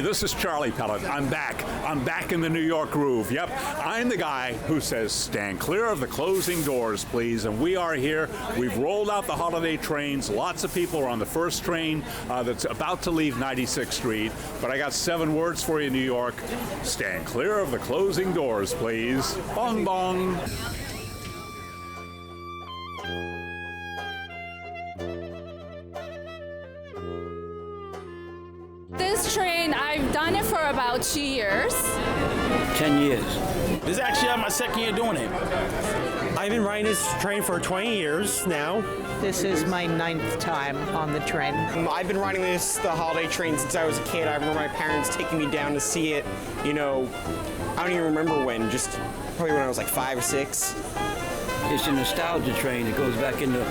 This is Charlie Pellet. I'm back. I'm back in the New York groove. Yep, I'm the guy who says, stand clear of the closing doors, please. And we are here. We've rolled out the holiday trains. Lots of people are on the first train that's about to leave 96th Street. But I got 7 words for you, New York. Stand clear of the closing doors, please. Bong, bong. This train, I've done it for about 2 years. 10 years. This is actually my second year doing it. I've been riding this train for 20 years now. This is my 9th time on the train. I've been riding the holiday train since I was a kid. I remember my parents taking me down to see it, I don't even remember when, just probably when I was like 5 or 6. It's a nostalgia train. It goes back in the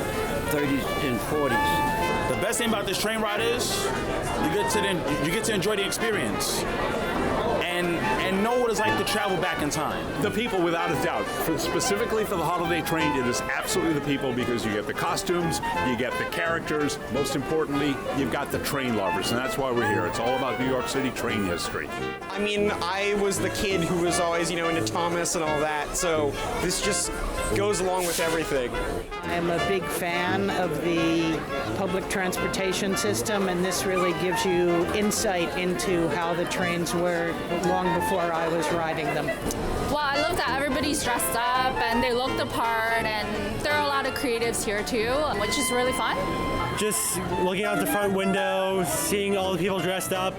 30s and 40s. The best thing about this train ride is you get to enjoy the experience and know what it's like to travel back in time. The people, without a doubt, specifically for the holiday train, it is absolutely the people, because you get the costumes, you get the characters, most importantly, you've got the train lovers, and that's why we're here. It's all about New York City train history. I mean, I was the kid who was always, into Thomas and all that, so this just goes along with everything. I'm a big fan of the public transportation system, and this really gives you insight into how the trains were long before I was riding them. Well, I love that everybody's dressed up and they look the part, and there are a lot of creatives here too, which is really fun. Just looking out the front window, seeing all the people dressed up,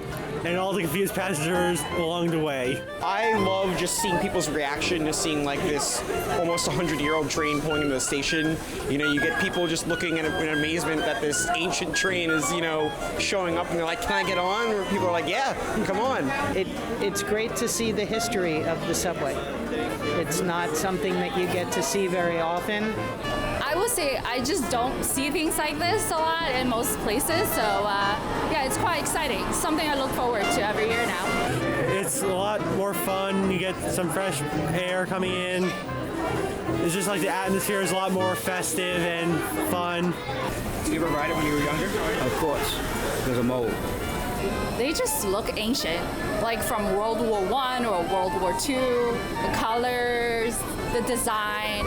and all the confused passengers along the way. I love just seeing people's reaction to seeing like this almost 100-year-old train pulling into the station. You get people just looking in amazement that this ancient train is, showing up, and they're like, "Can I get on?" Or people are like, "Yeah, come on." It's great to see the history of the subway. It's not something that you get to see very often. I would say I just don't see things like this a lot in most places, so yeah, it's quite exciting. Something I look forward to every year now. It's a lot more fun. You get some fresh air coming in. It's just like the atmosphere is a lot more festive and fun. Did you ever ride it when you were younger? Of course, because I'm old. They just look ancient, like from World War I or World War II. The colors, the design,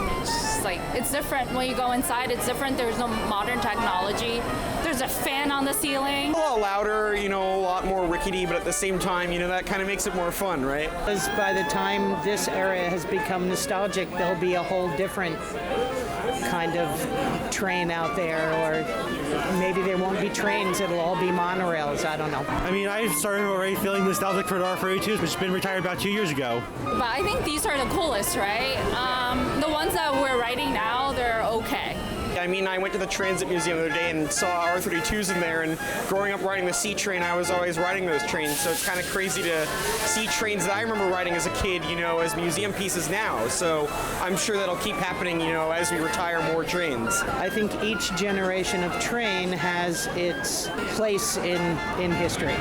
it's different. When you go inside, it's different. There's no modern technology. There's a fan on the ceiling. A lot louder, a lot more rickety, but at the same time, that kind of makes it more fun, right? Because by the time this area has become nostalgic, there'll be a whole different kind of train out there, or maybe there won't be trains, it'll all be monorails, I don't know. I mean, I started already feeling nostalgic for the R42, which has been retired about 2 years ago. But I think these are the coolest, right? The ones that we're riding now, they're okay. I mean, I went to the Transit Museum the other day and saw R32s in there, and growing up riding the C train, I was always riding those trains, so it's kind of crazy to see trains that I remember riding as a kid, as museum pieces now. So I'm sure that'll keep happening, as we retire more trains. I think each generation of train has its place in history.